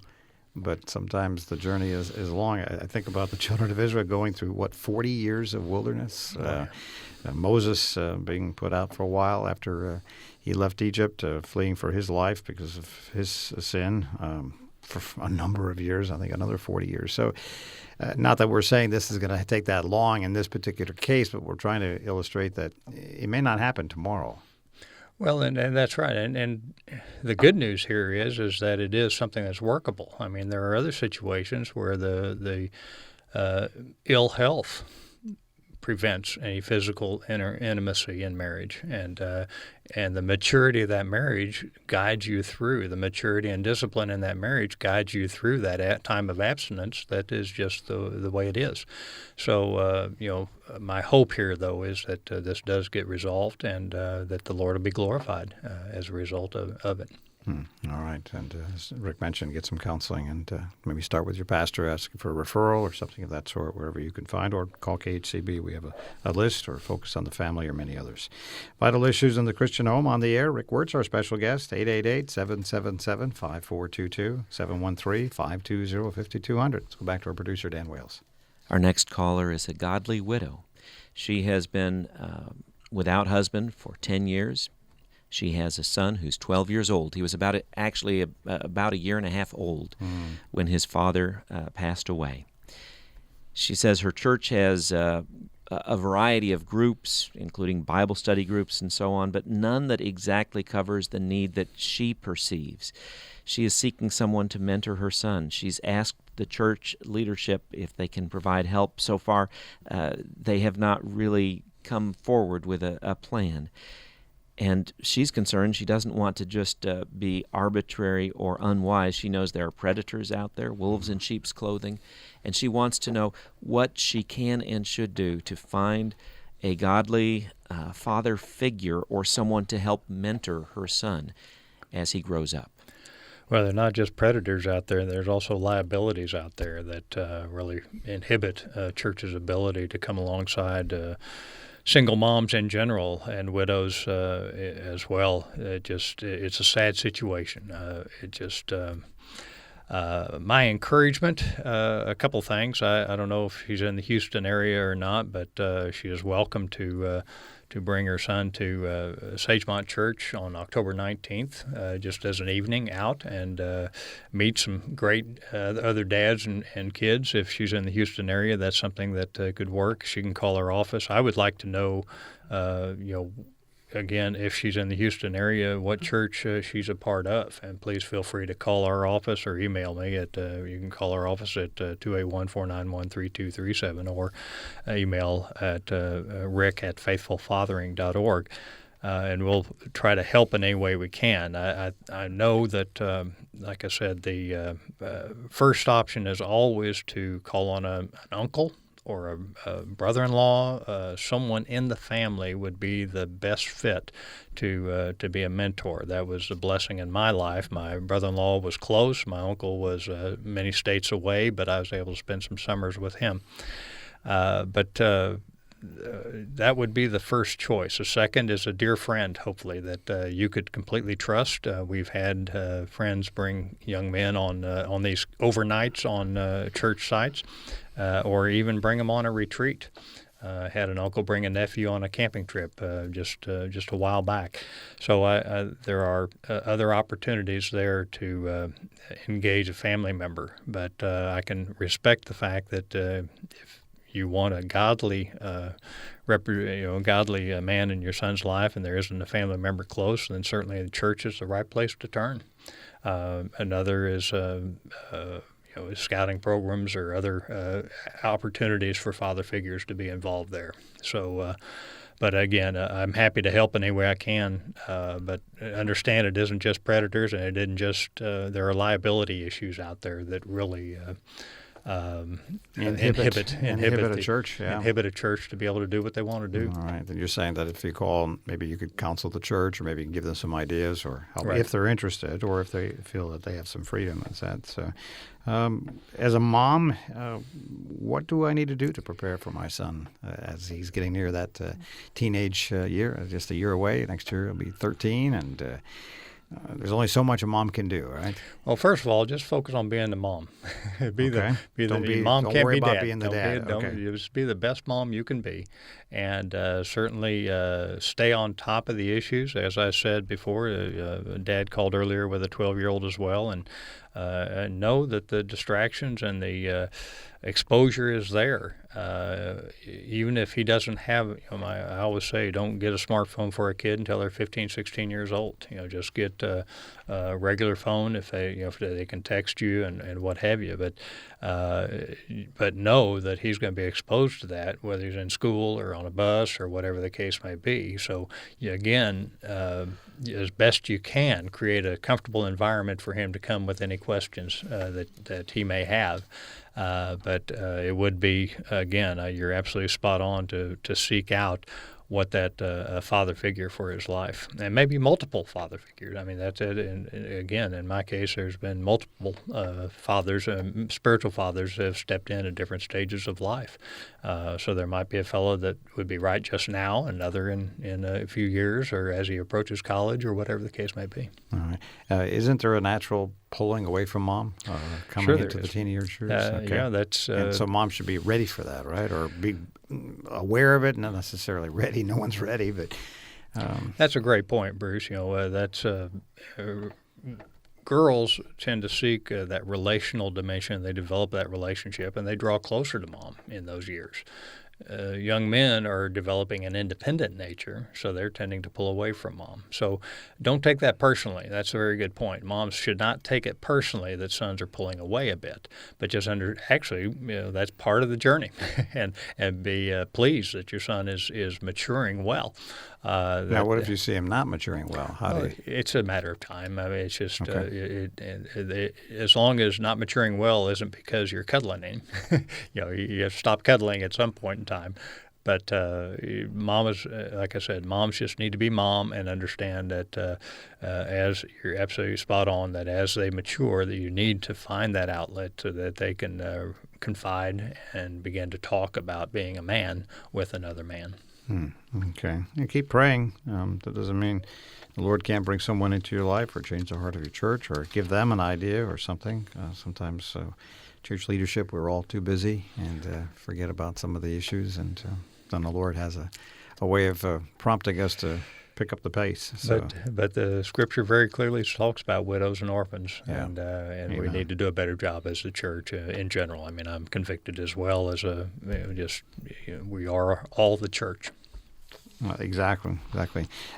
But sometimes the journey is long. I think about the children of Israel going through, 40 years of wilderness? Moses being put out for a while after he left Egypt, fleeing for his life because of his sin for a number of years, I think another 40 years. So not that we're saying this is going to take that long in this particular case, but we're trying to illustrate that it may not happen tomorrow. Well, and that's right. And the good news here is that it is something that's workable. I mean, there are other situations where the ill health prevents any physical intimacy in marriage, and the maturity of that marriage guides you through. The maturity and discipline in that marriage guides you through that time of abstinence. That is just the way it is. So, my hope here, though, is that this does get resolved, and that the Lord will be glorified as a result of it. All right. And as Rick mentioned, get some counseling, and maybe start with your pastor, asking for a referral or something of that sort, wherever you can find, or call KHCB. We have a list, or Focus on the Family, or many others. Vital Issues in the Christian Home on the air. Rick Wertz, our special guest, 888-777-5422, 713-520-5200. Let's go back to our producer, Dan Wales. Our next caller is a godly widow. She has been without husband for 10 years. She has a son who's 12 years old. He was about a year and a half old when his father passed away. She says her church has a variety of groups, including Bible study groups and so on, but none that exactly covers the need that she perceives. She is seeking someone to mentor her son. She's asked the church leadership if they can provide help. So far, they have not really come forward with a plan. And she's concerned. She doesn't want to just be arbitrary or unwise. She knows there are predators out there, wolves in sheep's clothing, and she wants to know what she can and should do to find a godly father figure or someone to help mentor her son as he grows up. Well, they're not just predators out there. There's also liabilities out there that really inhibit church's ability to come alongside single moms in general and widows as well. It's a sad situation. My encouragement, a couple things. I don't know if she's in the Houston area or not, but she is welcome to bring her son to Sagemont Church on October 19th, just as an evening out, and meet some great other dads and kids. If she's in the Houston area, that's something that could work. She can call our office. I would like to know, again, if she's in the Houston area, what church she's a part of. And please feel free to call our office or email me at, you can call our office at 281-491-3237 or email at rick@faithfulfathering.org. And we'll try to help in any way we can. I know that, like I said, the first option is always to call on an uncle or a brother-in-law. Someone in the family would be the best fit to be a mentor. That was a blessing in my life. My brother-in-law was close. My uncle was many states away, but I was able to spend some summers with him. That would be the first choice. The second is a dear friend, hopefully, that you could completely trust. We've had friends bring young men on these overnights on church sites, or even bring them on a retreat. Had an uncle bring a nephew on a camping trip just a while back. So there are other opportunities there to engage a family member. But I can respect the fact that if you want a godly godly man in your son's life, and there isn't a family member close, then certainly the church is the right place to turn. Another is scouting programs or other opportunities for father figures to be involved there. So, but again, I'm happy to help in any way I can. But understand it isn't just predators, and it isn't just there are liability issues out there that really inhibit a church. Yeah. Inhibit a church to be able to do what they want to do. All right. Then you're saying that if you call, maybe you could counsel the church, or maybe you can give them some ideas, or help Right. if they're interested, or if they feel that they have some freedom. As that. So, as a mom, what do I need to do to prepare for my son as he's getting near that teenage year? Just a year away. Next year he'll be 13, and there's only so much a mom can do, right? Well, first of all, just focus on being the mom. Okay. Mom don't can't worry be about dad. being the dad. Okay. You just be the best mom you can be, and certainly stay on top of the issues. As I said before, Dad called earlier with a 12-year-old as well, and know that the distractions and the exposure is there. Even if he doesn't have, I always say, don't get a smartphone for a kid until they're 15, 16 years old. Just get a regular phone if they can text you and what have you. But know that he's going to be exposed to that, whether he's in school or on a bus or whatever the case may be. So again, as best you can, create a comfortable environment for him to come with any questions that he may have. But it would be, again, you're absolutely spot on to seek out what that father figure for his life, and maybe multiple father figures. I mean, that's it. And again, in my case, there's been multiple fathers, spiritual fathers, have stepped in at different stages of life. So there might be a fellow that would be right just now, another in a few years, or as he approaches college, or whatever the case may be. All right. Isn't there a natural pulling away from mom coming Sure into the teenage years? Okay. Yeah, that's. And so mom should be ready for that, right? Or be aware of it, not necessarily ready. No one's ready, but that's a great point, Bruce. That's girls tend to seek that relational dimension. They develop that relationship, and they draw closer to mom in those years. Young men are developing an independent nature, so they're tending to pull away from mom. So don't take that personally. That's a very good point. Moms should not take it personally that sons are pulling away a bit, but just that's part of the journey, and be pleased that your son is maturing well. Now, what if you see him not maturing well? It's a matter of time. I mean, it's just Okay. as long as not maturing well isn't because you're cuddling him. You have to stop cuddling at some point in time. But like I said, moms just need to be mom and understand that, as you're absolutely spot on, that as they mature, that you need to find that outlet so that they can confide and begin to talk about being a man with another man. Okay. And keep praying. That doesn't mean the Lord can't bring someone into your life or change the heart of your church or give them an idea or something. Sometimes church leadership, we're all too busy and forget about some of the issues. And then the Lord has a way of prompting us to pick up the pace. So. But the Scripture very clearly talks about widows and orphans, Yeah. and we need to do a better job as the church in general. I mean, I'm convicted as well as we are all the church. Exactly.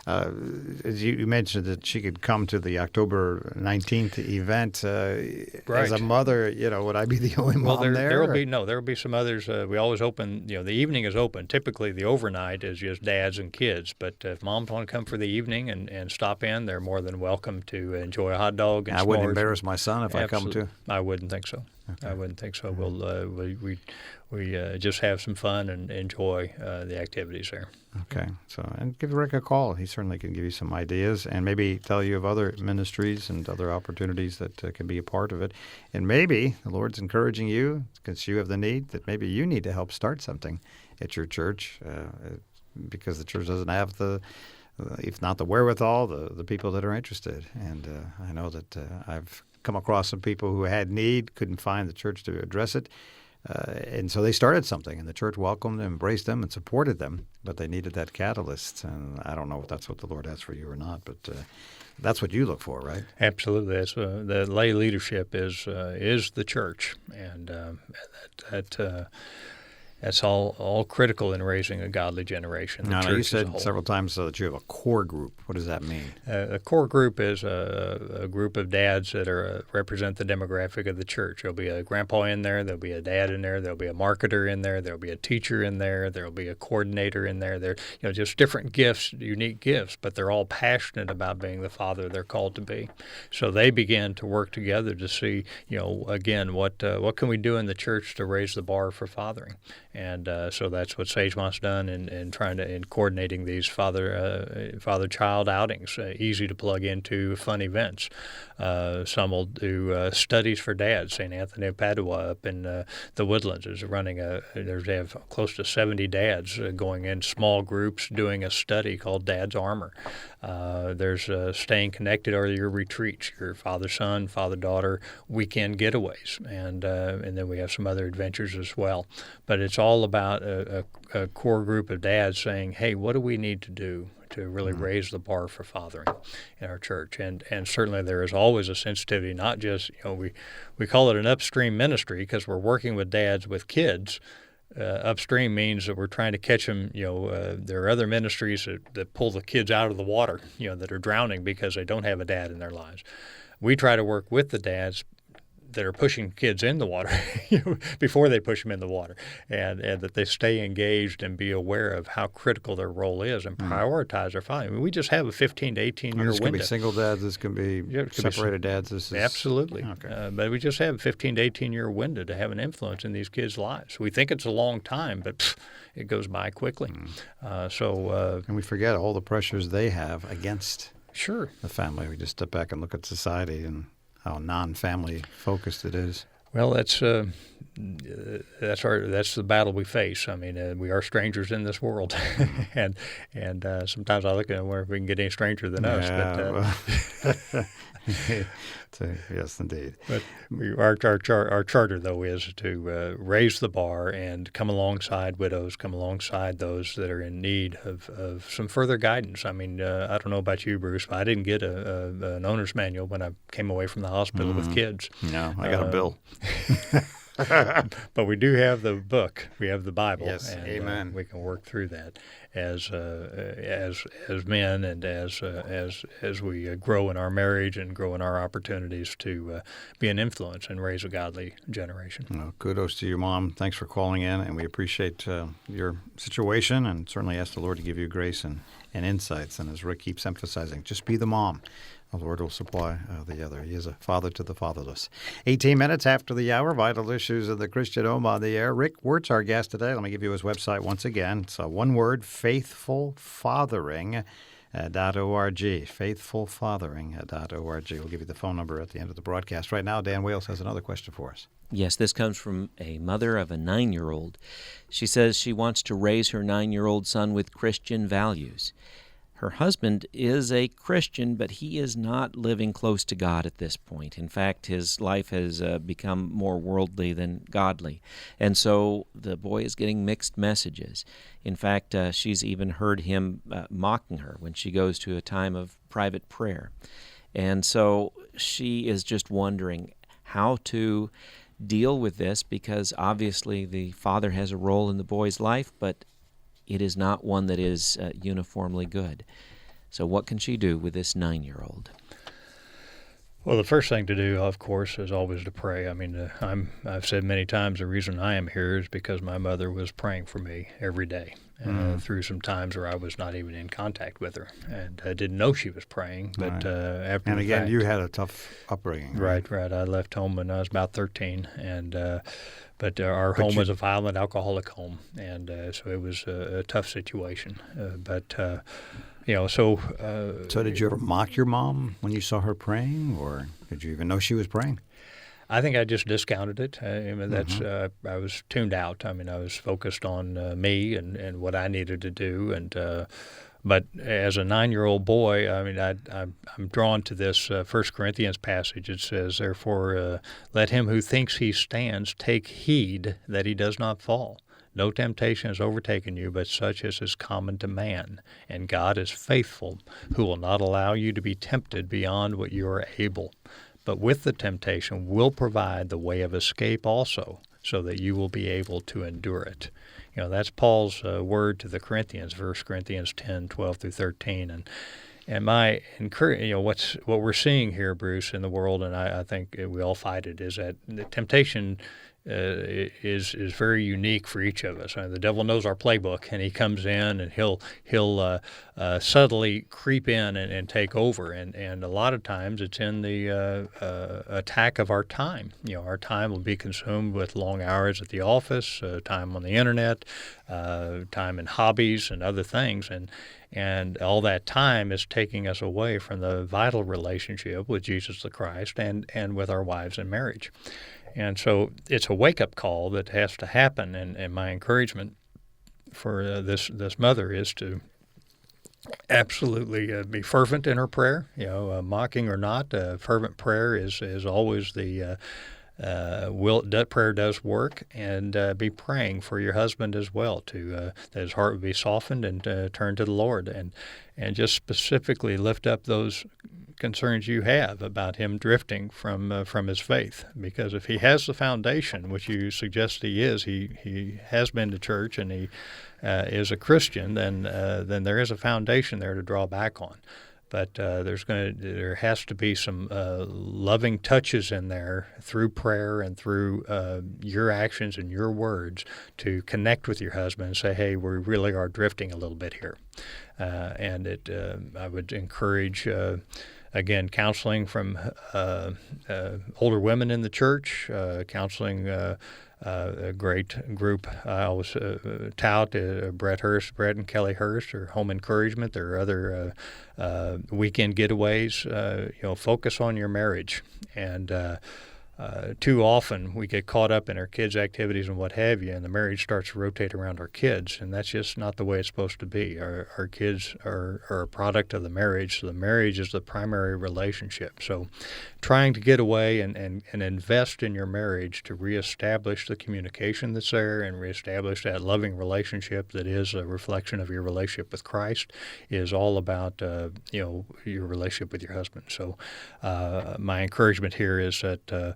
As you mentioned that she could come to the October 19th event. Right. As a mother, would I be the only mom there? There will be some others. We always open. The evening is open. Typically, the overnight is just dads and kids. But if moms want to come for the evening and stop in, they're more than welcome to enjoy a hot dog. And I wouldn't s'mores. embarrass my son if I come too. I wouldn't think so. Okay. I wouldn't think so. We just have some fun and enjoy the activities there. Okay. And give Rick a call. He certainly can give you some ideas and maybe tell you of other ministries and other opportunities that can be a part of it. And maybe the Lord's encouraging you, because you have the need, that maybe you need to help start something at your church because the church doesn't have if not the wherewithal, the people that are interested. And I know that I've come across some people who had need, couldn't find the church to address it. And so they started something, and the church welcomed them, embraced them, and supported them. But they needed that catalyst, and I don't know if that's what the Lord has for you or not, but that's what you look for, right? Absolutely. That's, the lay leadership is the church, and that's all critical in raising a godly generation. Now, you said several times that you have a core group. What does that mean? A core group is a group of dads that represent the demographic of the church. There'll be a grandpa in there. There'll be a dad in there. There'll be a marketer in there. There'll be a teacher in there. There'll be a coordinator in there. They're just different gifts, unique gifts, but they're all passionate about being the father they're called to be. So they begin to work together to see, again, what can we do in the church to raise the bar for fathering. And so that's what Sagemont's done in coordinating these father-child outings, easy to plug into, fun events. Some will do studies for dads. St. Anthony of Padua up in the Woodlands is running they have close to 70 dads going in small groups doing a study called Dad's Armor. There's Staying Connected or your retreats, your father-son, father-daughter weekend getaways, and then we have some other adventures as well. But it's all about a core group of dads saying, hey, what do we need to do to really raise the bar for fathering in our church? And certainly there is always a sensitivity, not just, we call it an upstream ministry because we're working with dads with kids. Upstream means that we're trying to catch them. There are other ministries that pull the kids out of the water, that are drowning because they don't have a dad in their lives. We try to work with the dads that are pushing kids in the water before they push them in the water, and that they stay engaged and be aware of how critical their role is and prioritize their family. I mean, we just have a 15 to 18-year window. This can be single dads. This can be separated dads. This is absolutely. Okay. But we just have a 15 to 18-year window to have an influence in these kids' lives. We think it's a long time, but it goes by quickly. And we forget all the pressures they have against the family. We just step back and look at society and how non-family focused it is. Well, that's the battle we face. I mean, we are strangers in this world, and sometimes I look at where we can get any stranger than us. But yes, indeed. But our charter, though, is to raise the bar and come alongside widows, come alongside those that are in need of some further guidance. I mean, I don't know about you, Bruce, but I didn't get an owner's manual when I came away from the hospital with kids. No, I got a bill. But we do have the book. We have the Bible. Yes, and, amen. We can work through that as men and as we grow in our marriage and grow in our opportunities to be an influence and raise a godly generation. Well, kudos to you, Mom. Thanks for calling in, and we appreciate your situation, and certainly ask the Lord to give you grace and insights. And as Rick keeps emphasizing, just be the mom. The Lord will supply the other. He is a father to the fatherless. 18 minutes after the hour, Vital Issues of the Christian Home on the air. Rick Wertz, our guest today. Let me give you his website once again. It's one word, faithfulfathering.org. Faithfulfathering.org. We'll give you the phone number at the end of the broadcast. Right now, Dan Wales has another question for us. Yes, this comes from a mother of a 9-year-old. She says she wants to raise her 9-year-old son with Christian values. Her husband is a Christian, but he is not living close to God at this point. In fact, his life has become more worldly than godly. And so the boy is getting mixed messages. In fact, she's even heard him mocking her when she goes to a time of private prayer. And so she is just wondering how to deal with this, because obviously the father has a role in the boy's life, but it is not one that is uniformly good. So what can she do with this 9-year-old? Well, the first thing to do, of course, is always to pray. I mean, I've said many times the reason I am here is because my mother was praying for me every day through some times where I was not even in contact with her, and I didn't know she was praying. But after and the again, fact, you had a tough upbringing. Right. I left home when I was about 13, and but our home was a violent alcoholic home, and so it was a tough situation. So did you ever mock your mom when you saw her praying, or did you even know she was praying? I think I just discounted it. I was tuned out. I mean, I was focused on me and what I needed to do, and But as a 9-year-old boy, I mean, I'm drawn to this 1 Corinthians passage. It says, "Therefore, let him who thinks he stands take heed that he does not fall. No temptation has overtaken you, but such as is common to man. And God is faithful, who will not allow you to be tempted beyond what you are able. But with the temptation will provide the way of escape also, so that you will be able to endure it." You know, that's Paul's word to the Corinthians, 1 Corinthians 10:12 through 13. And my encourage, you know, what we're seeing here, Bruce, in the world, and I think we all fight it, is that the temptation is very unique for each of us. The devil knows our playbook, and he comes in and he'll subtly creep in and take over. And a lot of times it's in the attack of our time. You know, our time will be consumed with long hours at the office, time on the internet, time in hobbies and other things, and all that time is taking us away from the vital relationship with Jesus the Christ and with our wives in marriage. And so it's a wake-up call that has to happen, and my encouragement for this mother is to absolutely be fervent in her prayer, you know, mocking or not. Fervent prayer is always the prayer does work, and be praying for your husband as well, to that his heart would be softened and turn to the Lord, and just specifically lift up those concerns you have about him drifting from his faith. Because if he has the foundation, which you suggest he is, he has been to church and he is a Christian, then there is a foundation there to draw back on. But there has to be some loving touches in there through prayer and through your actions and your words to connect with your husband and say, hey, we really are drifting a little bit here. I would encourage, again, counseling from older women in the church, counseling a great group. I always tout Brett and Kelly Hurst, or Home Encouragement. There are other weekend getaways. Focus on your marriage. And too often we get caught up in our kids' activities and what have you, and the marriage starts to rotate around our kids, and that's just not the way it's supposed to be. Our kids are a product of the marriage, so the marriage is the primary relationship. So trying to get away and invest in your marriage to reestablish the communication that's there and reestablish that loving relationship that is a reflection of your relationship with Christ is all about your relationship with your husband. So my encouragement here is that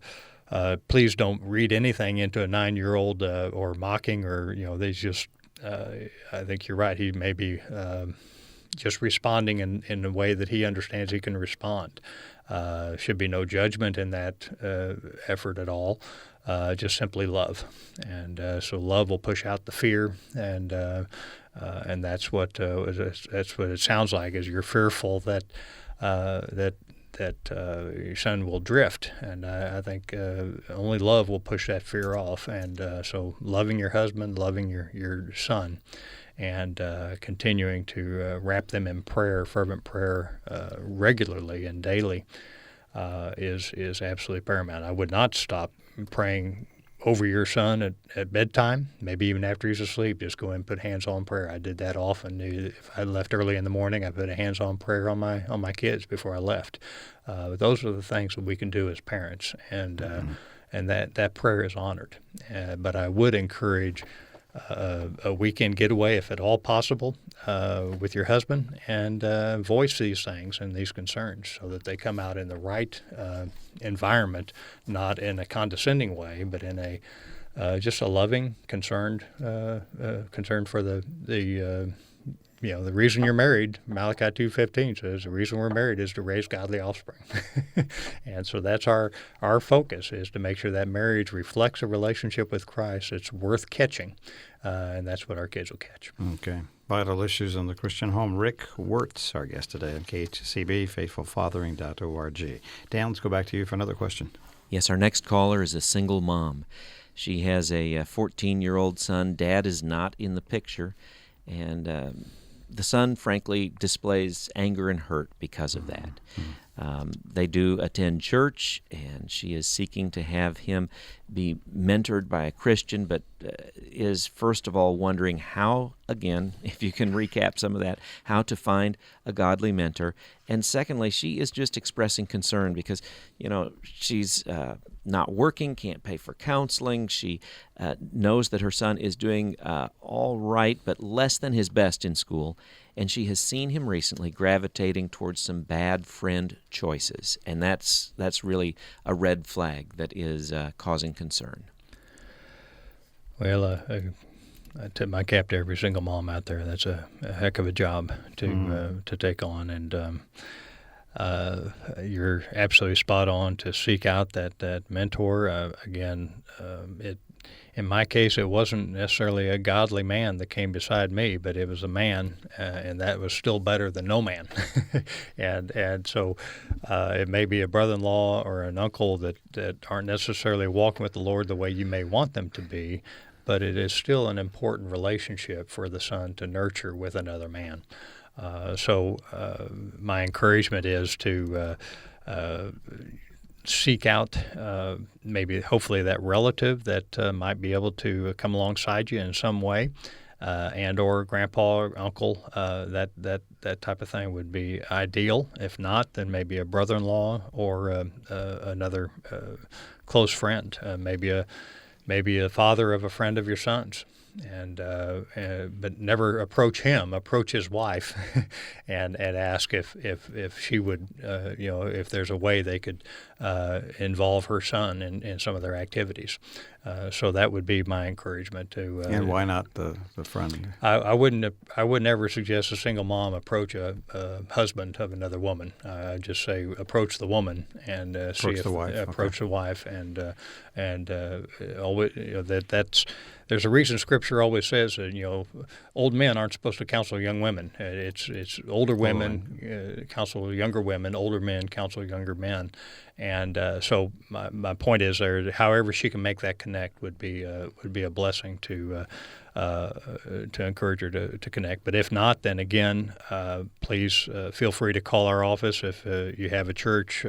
please don't read anything into a 9-year-old or mocking, or they just. I think you're right. He may be just responding in a way that he understands he can respond. Should be no judgment in that effort at all. Just simply love, and so love will push out the fear, and that's what it sounds like. Is you're fearful that your son will drift, and I think only love will push that fear off. And so loving your husband, loving your son, and continuing to wrap them in prayer, fervent prayer, regularly and daily is absolutely paramount. I would not stop praying over your son at bedtime, maybe even after he's asleep. Just go in and put hands-on prayer. I did that often. If I left early in the morning, I put a hands-on prayer on my kids before I left. But those are the things that we can do as parents, and that prayer is honored. But I would encourage a weekend getaway, if at all possible, with your husband, and voice these things and these concerns so that they come out in the right environment, not in a condescending way, but in a just a loving, concern for the reason you're married. Malachi 2:15 says the reason we're married is to raise godly offspring. And so that's our focus, is to make sure that marriage reflects a relationship with Christ that's worth catching, and that's what our kids will catch. Okay. Vital Issues in the Christian Home. Rick Wertz, our guest today on KHCB, faithfulfathering.org. Dan, let's go back to you for another question. Yes, our next caller is a single mom. She has a 14-year-old son. Dad is not in the picture, and the son, frankly, displays anger and hurt because of that. They do attend church, and she is seeking to have him be mentored by a Christian, but is first of all wondering how, again, if you can recap some of that, how to find a godly mentor. And secondly, she is just expressing concern because, she's not working, can't pay for counseling. She knows that her son is doing all right, but less than his best in school. And she has seen him recently gravitating towards some bad friend choices. And that's really a red flag that is causing concern. Well, I tip my cap to every single mom out there. That's a heck of a job to take on. And you're absolutely spot on to seek out that mentor. In my case, it wasn't necessarily a godly man that came beside me, but it was a man, and that was still better than no man. and so it may be a brother-in-law or an uncle that aren't necessarily walking with the Lord the way you may want them to be, but it is still an important relationship for the son to nurture with another man. So my encouragement is to seek out hopefully that relative that might be able to come alongside you in some way, and or grandpa or uncle. That type of thing would be ideal. If not, then maybe a brother-in-law or another close friend, maybe a father of a friend of your son's. But never approach him. Approach his wife, and ask if she would, if there's a way they could involve her son in some of their activities. So that would be my encouragement to. And why not the friend? I wouldn't ever suggest a single mom approach a husband of another woman. I'd just say approach the woman and approach the wife, and always, that's. There's a reason Scripture always says that old men aren't supposed to counsel young women. It's older women counsel younger women, older men counsel younger men, and so my point is however she can make that connect would be a blessing to encourage her to connect. But if not, then again, please feel free to call our office if you have a church.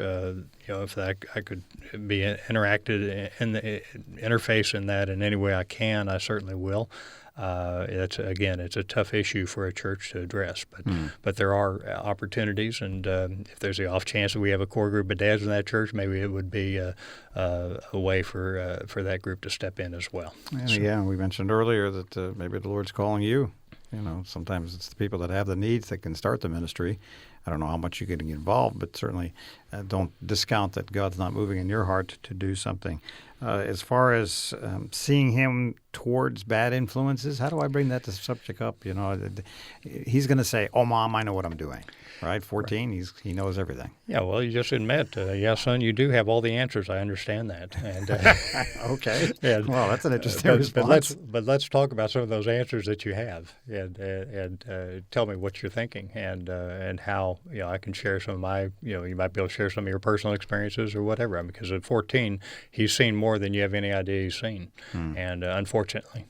If I could be interacted in the interface in that in any way I can, I certainly will. It's a tough issue for a church to address, but there are opportunities, and if there's the off chance that we have a core group of dads in that church, maybe it would be a way for that group to step in as well. And we mentioned earlier that maybe the Lord's calling you. Sometimes it's the people that have the needs that can start the ministry. I don't know how much you're getting involved, but certainly don't discount that God's not moving in your heart to do something. As far as seeing him towards bad influences, how do I bring that subject up? He's going to say, "Oh, Mom, I know what I'm doing." Right? 14, right. He knows everything. Yeah, well, you just admit, son, you do have all the answers. I understand that. And okay. Well, that's an interesting response. But let's talk about some of those answers that you have, and tell me what you're thinking, and how I can share some of my. You might be able to share some of your personal experiences or whatever. Because at 14, he's seen more than you have any idea he's seen, and unfortunately.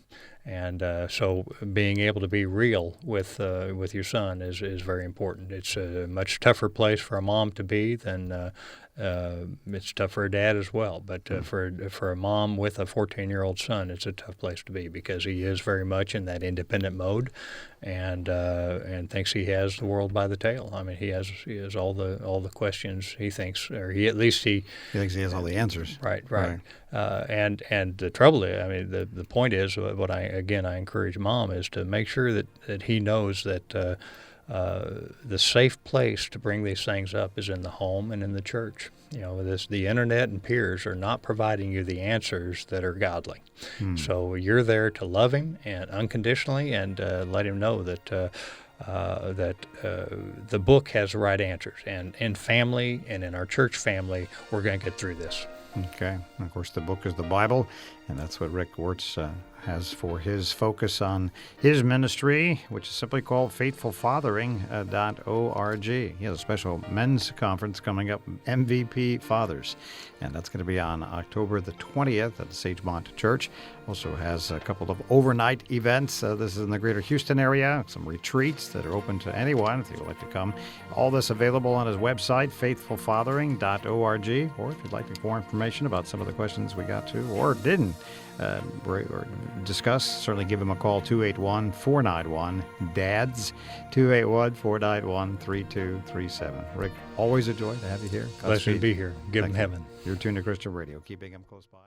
And so being able to be real with your son is very important. It's a much tougher place for a mom to be than it's tough for a dad as well. But for a mom with a 14-year-old son, it's a tough place to be because he is very much in that independent mode, and thinks he has the world by the tail. I mean, he has all the questions he thinks, or he thinks he has all the answers. Right. And the trouble is, I mean, the point is, what I encourage mom is to make sure that he knows that the safe place to bring these things up is in the home and in the church. The internet and peers are not providing you the answers that are godly. So you're there to love him and unconditionally, and let him know that the book has the right answers. And in family and in our church family, we're going to get through this. Okay. And of course, the book is the Bible, And that's what Rick Wertz has for his focus on his ministry, which is simply called faithfulfathering.org. He has a special men's conference coming up, MVP Fathers, and that's going to be on October the 20th at the Sagemont Church. Also has a couple of overnight events. This is in the greater Houston area, some retreats that are open to anyone if you would like to come. All this available on his website, faithfulfathering.org, or if you'd like more information about some of the questions we got to or didn't or discuss, certainly give him a call, 281-491-DADS, 281-491-3237. Rick, always a joy to have you here. Pleasure to be here. Give him heaven. You're tuned to Christian Radio, keeping him close by.